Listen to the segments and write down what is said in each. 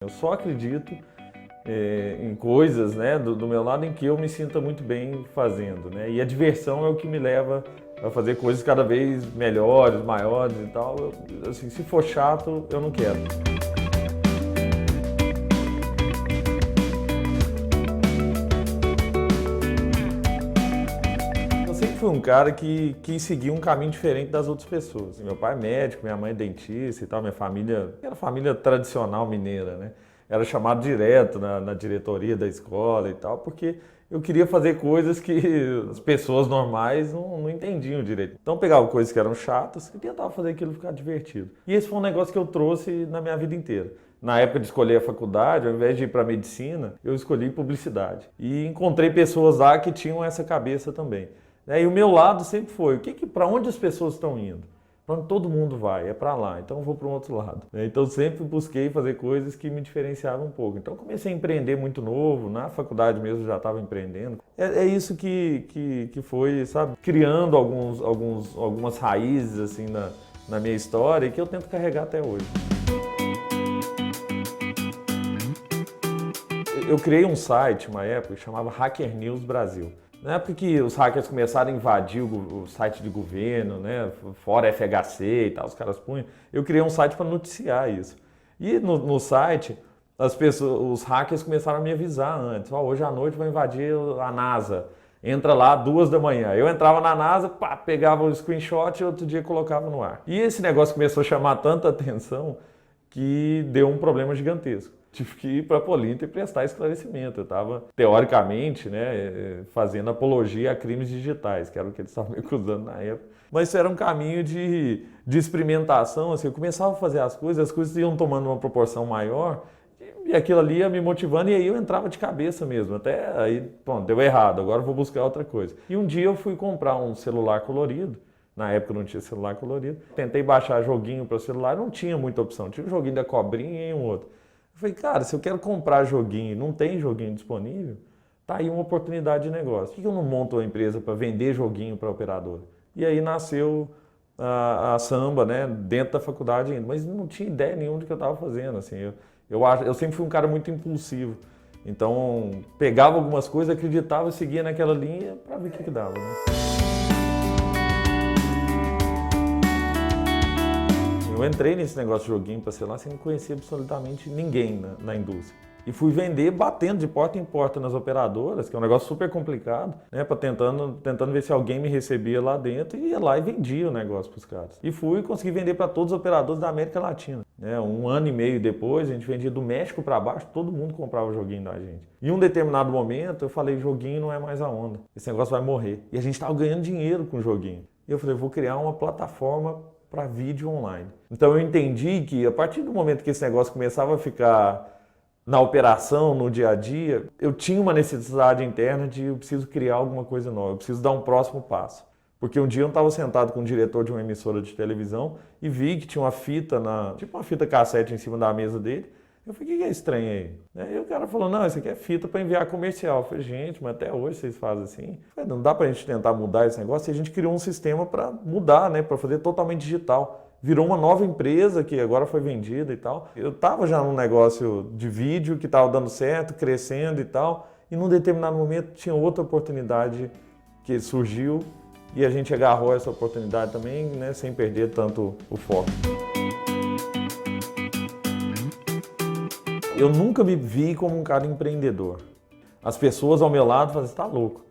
Eu só acredito em coisas, né, do meu lado em que eu me sinta muito bem fazendo, né? E a diversão é o que me leva a fazer coisas cada vez melhores, maiores e tal. Assim, se for chato, eu não quero. Eu sempre fui um cara que quis seguir um caminho diferente das outras pessoas. Meu pai é médico, minha mãe é dentista e tal, minha família era família tradicional mineira, né? Era chamado direto na diretoria da escola e tal, porque eu queria fazer coisas que as pessoas normais não entendiam direito. Então eu pegava coisas que eram chatas e tentava fazer aquilo ficar divertido. E esse foi um negócio que eu trouxe na minha vida inteira. Na época de escolher a faculdade, ao invés de ir para medicina, eu escolhi publicidade. E encontrei pessoas lá que tinham essa cabeça também. E o meu lado sempre foi, para onde as pessoas estão indo? Para onde todo mundo vai, é para lá, então eu vou para um outro lado. Então sempre busquei fazer coisas que me diferenciavam um pouco. Então comecei a empreender muito novo, na faculdade mesmo já estava empreendendo. É isso que foi, sabe, criando algumas raízes assim na minha história e que eu tento carregar até hoje. Eu criei um site, uma época, que chamava Hacker News Brasil. Na época que os hackers começaram a invadir o site de governo, né, fora FHC e tal, os caras punham, eu criei um site para noticiar isso. E no site, os hackers começaram a me avisar antes, hoje à noite vai invadir a NASA, entra lá 2 da manhã. Eu entrava na NASA, pá, pegava o screenshot e outro dia colocava no ar. E esse negócio começou a chamar tanta atenção que deu um problema gigantesco. Tive que ir para a Polinta e prestar esclarecimento. Eu estava, teoricamente, né, fazendo apologia a crimes digitais, que era o que eles estavam me acusando na época. Mas isso era um caminho de experimentação. Assim, eu começava a fazer as coisas iam tomando uma proporção maior, e aquilo ali ia me motivando, e aí eu entrava de cabeça mesmo. Até aí, pronto, deu errado, agora eu vou buscar outra coisa. E um dia eu fui comprar um celular colorido. Na época não tinha celular colorido. Tentei baixar joguinho para o celular, não tinha muita opção. Tinha um joguinho da cobrinha e um outro. Eu falei, cara, se eu quero comprar joguinho e não tem joguinho disponível, tá aí uma oportunidade de negócio. Por que eu não monto uma empresa para vender joguinho para a operadora? E aí nasceu a Samba, né, dentro da faculdade ainda. Mas não tinha ideia nenhuma do que eu estava fazendo. Assim, eu sempre fui um cara muito impulsivo. Então, pegava algumas coisas, acreditava, seguia naquela linha para ver o que dava, né? Eu entrei nesse negócio de joguinho para celular sem conhecer absolutamente ninguém na indústria. E fui vender batendo de porta em porta nas operadoras, que é um negócio super complicado, né? Tentando ver se alguém me recebia lá dentro e ia lá e vendia o negócio para os caras. E consegui vender para todos os operadores da América Latina. Né? 1 ano e meio depois, a gente vendia do México para baixo, todo mundo comprava joguinho da gente. Em um determinado momento, eu falei, joguinho não é mais a onda, esse negócio vai morrer. E a gente estava ganhando dinheiro com o joguinho. E eu falei, vou criar uma plataforma para vídeo online. Então eu entendi que a partir do momento que esse negócio começava a ficar na operação, no dia a dia, eu tinha uma necessidade interna de eu preciso criar alguma coisa nova, eu preciso dar um próximo passo. Porque um dia eu estava sentado com o diretor de uma emissora de televisão e vi que tinha uma fita, tipo uma fita cassete em cima da mesa dele. Eu falei, o que é estranho aí? E o cara falou, não, isso aqui é fita para enviar comercial. Eu falei, gente, mas até hoje vocês fazem assim? Eu falei, não dá para a gente tentar mudar esse negócio? E a gente criou um sistema para mudar, né, para fazer totalmente digital. Virou uma nova empresa que agora foi vendida e tal. Eu estava já num negócio de vídeo que estava dando certo, crescendo e tal. E num determinado momento tinha outra oportunidade que surgiu e a gente agarrou essa oportunidade também, né, sem perder tanto o foco. Eu nunca me vi como um cara empreendedor. As pessoas ao meu lado falavam, você tá louco.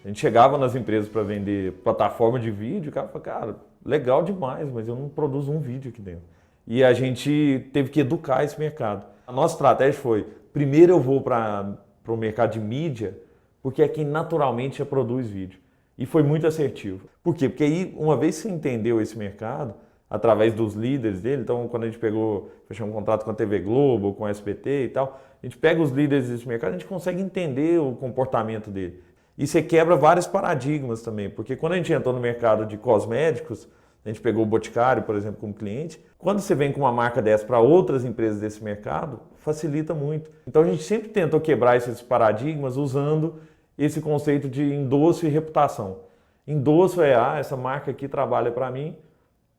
A gente chegava nas empresas para vender plataforma de vídeo, o cara falava, cara, legal demais, mas eu não produzo um vídeo aqui dentro. E a gente teve que educar esse mercado. A nossa estratégia foi, primeiro eu vou para o mercado de mídia, porque é quem naturalmente já produz vídeo. E foi muito assertivo. Por quê? Porque aí, uma vez que você entendeu esse mercado, através dos líderes dele, então quando a gente fechou um contrato com a TV Globo, com a SBT e tal, a gente pega os líderes desse mercado, a gente consegue entender o comportamento dele. E você quebra vários paradigmas também, porque quando a gente entrou no mercado de cosméticos, a gente pegou o Boticário, por exemplo, como cliente, quando você vem com uma marca dessa para outras empresas desse mercado, facilita muito. Então a gente sempre tentou quebrar esses paradigmas usando esse conceito de endosso e reputação. Endosso essa marca aqui trabalha para mim,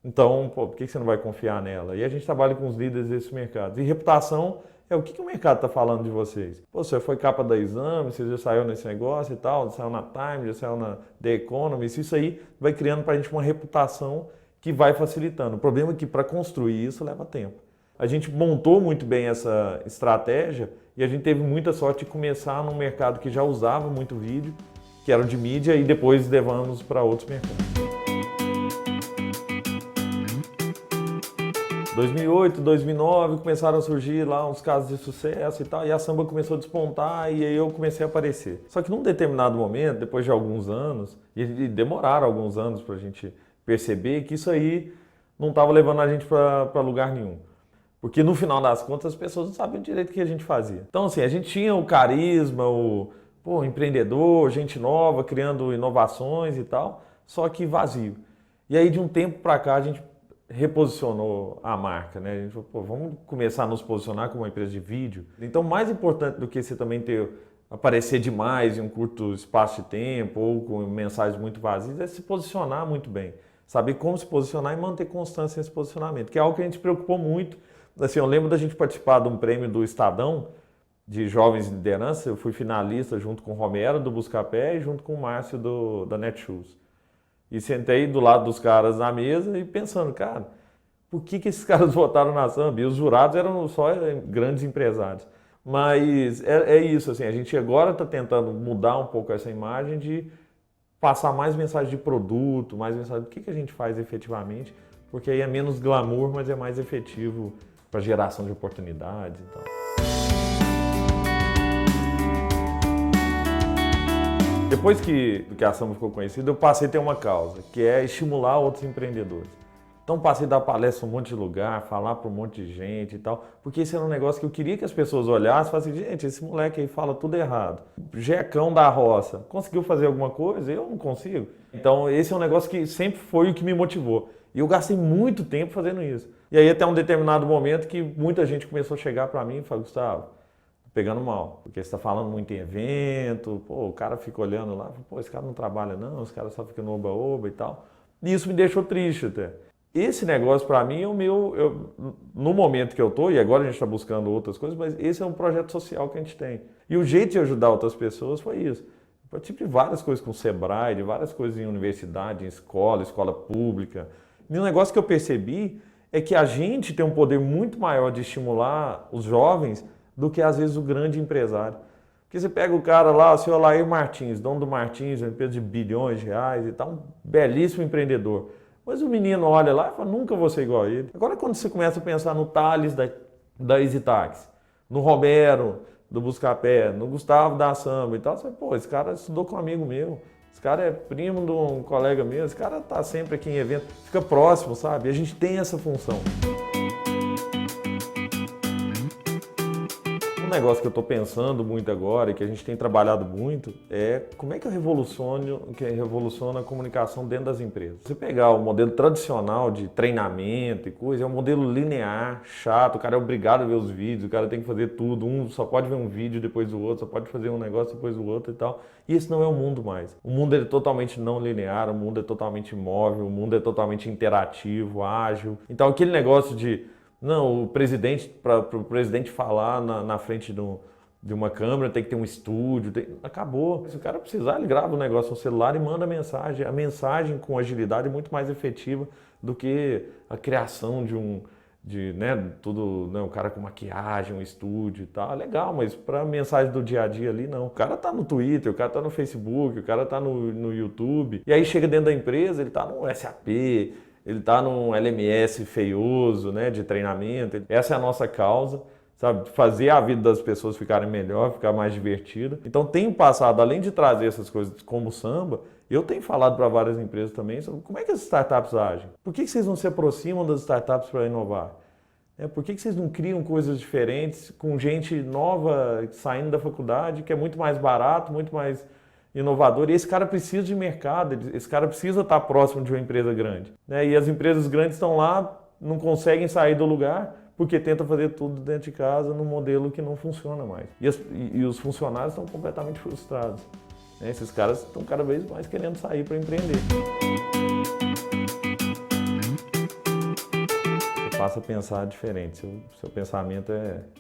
então, por que você não vai confiar nela? E a gente trabalha com os líderes desse mercado. E reputação o que o mercado está falando de vocês? Pô, você foi capa da Exame, você já saiu nesse negócio e tal, saiu na Time, já saiu na The Economist, isso aí vai criando para a gente uma reputação que vai facilitando. O problema é que para construir isso leva tempo. A gente montou muito bem essa estratégia e a gente teve muita sorte de começar num mercado que já usava muito vídeo, que era o de mídia, e depois levamos para outros mercados. 2008, 2009 começaram a surgir lá uns casos de sucesso e tal, e a samba começou a despontar e aí eu comecei a aparecer. Só que num determinado momento, depois de alguns anos, e demoraram alguns anos para a gente perceber que isso aí não estava levando a gente para lugar nenhum. Porque no final das contas as pessoas não sabiam direito o que a gente fazia. Então assim, a gente tinha o carisma, o empreendedor, gente nova, criando inovações e tal, só que vazio. E aí de um tempo para cá a gente reposicionou a marca, né? A gente falou, vamos começar a nos posicionar como uma empresa de vídeo. Então, mais importante do que você também aparecer demais em um curto espaço de tempo ou com mensagens muito vazias, é se posicionar muito bem. Saber como se posicionar e manter constância nesse posicionamento, que é algo que a gente se preocupou muito. Assim, eu lembro da gente participar de um prêmio do Estadão, de jovens em liderança. Eu fui finalista junto com o Romero, do Buscapé, e junto com o Márcio, da Netshoes. E sentei do lado dos caras na mesa e pensando, cara, por que esses caras votaram na samba? E os jurados eram só grandes empresários. Mas é isso, assim, a gente agora está tentando mudar um pouco essa imagem de passar mais mensagem de produto, mais mensagem do que a gente faz efetivamente, porque aí é menos glamour, mas é mais efetivo para geração de oportunidades e tal. Depois que a samba ficou conhecida, eu passei a ter uma causa, que é estimular outros empreendedores. Então passei a dar palestra em um monte de lugar, falar para um monte de gente e tal, porque esse era um negócio que eu queria que as pessoas olhassem e falassem, gente, esse moleque aí fala tudo errado. Jecão da roça, conseguiu fazer alguma coisa? Eu não consigo. Então esse é um negócio que sempre foi o que me motivou. E eu gastei muito tempo fazendo isso. E aí até um determinado momento que muita gente começou a chegar para mim e falou, Gustavo, pegando mal, porque você está falando muito em evento, o cara fica olhando lá, esse cara não trabalha não, esse cara só fica no oba-oba e tal. E isso me deixou triste até. Esse negócio para mim é o meu, no momento que eu estou, e agora a gente está buscando outras coisas, mas esse é um projeto social que a gente tem. E o jeito de ajudar outras pessoas foi isso. Eu participei de várias coisas com o Sebrae, de várias coisas em universidade, em escola pública. E um negócio que eu percebi é que a gente tem um poder muito maior de estimular os jovens do que às vezes o grande empresário. Porque você pega o cara lá, o senhor Lair Martins, dono do Martins, uma empresa de bilhões de reais e tal, um belíssimo empreendedor. Mas o menino olha lá e fala, nunca vou ser igual a ele. Agora quando você começa a pensar no Thales da EasyTaxi, no Romero do Buscapé, no Gustavo da Samba e tal, você fala, esse cara estudou com um amigo meu, esse cara é primo de um colega meu, esse cara tá sempre aqui em evento, fica próximo, sabe? E a gente tem essa função. Um negócio que eu estou pensando muito agora e que a gente tem trabalhado muito é como é que eu revoluciono a comunicação dentro das empresas. Se você pegar o modelo tradicional de treinamento e coisa, é um modelo linear, chato, o cara é obrigado a ver os vídeos, o cara tem que fazer tudo, um só pode ver um vídeo depois do outro, só pode fazer um negócio depois do outro e tal. E esse não é o mundo mais. O mundo é totalmente não linear, o mundo é totalmente móvel, o mundo é totalmente interativo, ágil. Então aquele negócio de não, o presidente, para o presidente falar na frente de uma câmera, tem que ter um estúdio, acabou. Se o cara precisar, ele grava o negócio no celular e manda a mensagem. A mensagem com agilidade é muito mais efetiva do que a criação o cara com maquiagem, um estúdio e tal. É legal, mas para a mensagem do dia a dia ali, não. O cara tá no Twitter, o cara tá no Facebook, o cara tá no YouTube. E aí chega dentro da empresa, ele tá no SAP, ele está num LMS feioso, né, de treinamento. Essa é a nossa causa, sabe? Fazer a vida das pessoas ficarem melhor, ficar mais divertida. Então, tenho passado, além de trazer essas coisas como o samba, eu tenho falado para várias empresas também sobre como é que as startups agem. Por que vocês não se aproximam das startups para inovar? Por que vocês não criam coisas diferentes com gente nova saindo da faculdade, que é muito mais barato, muito mais inovador, e esse cara precisa de mercado, esse cara precisa estar próximo de uma empresa grande. Né? E as empresas grandes estão lá, não conseguem sair do lugar, porque tentam fazer tudo dentro de casa num modelo que não funciona mais. E os funcionários estão completamente frustrados. Né? Esses caras estão cada vez mais querendo sair para empreender. Você passa a pensar diferente, seu pensamento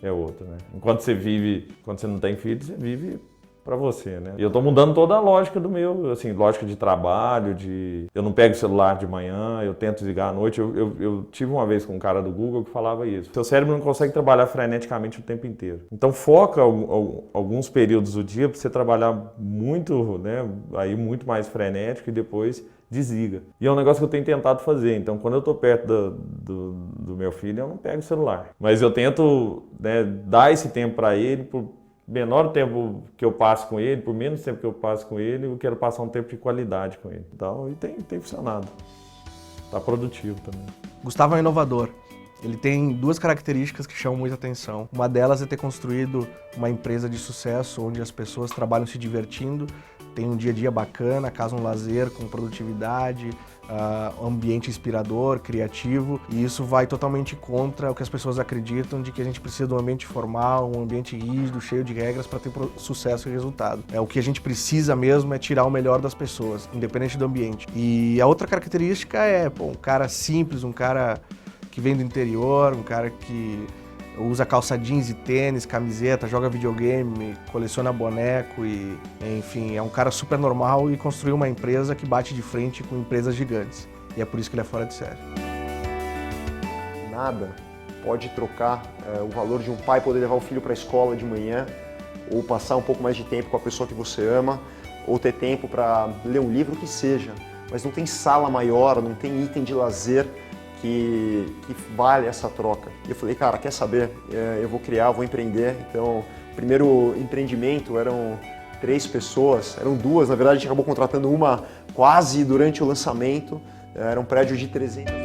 é outro, né? Enquanto você vive, quando você não tem filho, você vive para você, né? E eu tô mudando toda a lógica do meu, assim, lógica de trabalho, eu não pego o celular de manhã, eu tento desligar à noite. Eu tive uma vez com um cara do Google que falava isso. Seu cérebro não consegue trabalhar freneticamente o tempo inteiro. Então foca alguns períodos do dia para você trabalhar muito, né? Aí muito mais frenético e depois desliga. E é um negócio que eu tenho tentado fazer. Então, quando eu estou perto do meu filho, eu não pego o celular. Mas eu tento, né, dar esse tempo para ele, por menor tempo que eu passo com ele, por menos tempo que eu passo com ele, eu quero passar um tempo de qualidade com ele. Então, e tem funcionado. Está produtivo também. Gustavo é um inovador. Ele tem duas características que chamam muita atenção. Uma delas é ter construído uma empresa de sucesso onde as pessoas trabalham se divertindo, tem um dia a dia bacana, casa um lazer com produtividade, um ambiente inspirador, criativo, e isso vai totalmente contra o que as pessoas acreditam de que a gente precisa de um ambiente formal, um ambiente rígido, cheio de regras para ter sucesso e resultado. O que a gente precisa mesmo é tirar o melhor das pessoas, independente do ambiente. E a outra característica é, um cara simples, um cara que vem do interior, um cara que usa calça jeans e tênis, camiseta, joga videogame, coleciona boneco e, enfim, é um cara super normal e construiu uma empresa que bate de frente com empresas gigantes. E é por isso que ele é fora de série. Nada pode trocar o valor de um pai poder levar o filho para a escola de manhã, ou passar um pouco mais de tempo com a pessoa que você ama, ou ter tempo para ler um livro, o que seja. Mas não tem sala maior, não tem item de lazer que vale essa troca. E eu falei, cara, quer saber? Eu vou criar, vou empreender. Então, o primeiro empreendimento eram 3 pessoas, eram 2, na verdade a gente acabou contratando uma quase durante o lançamento. Era um prédio de 300...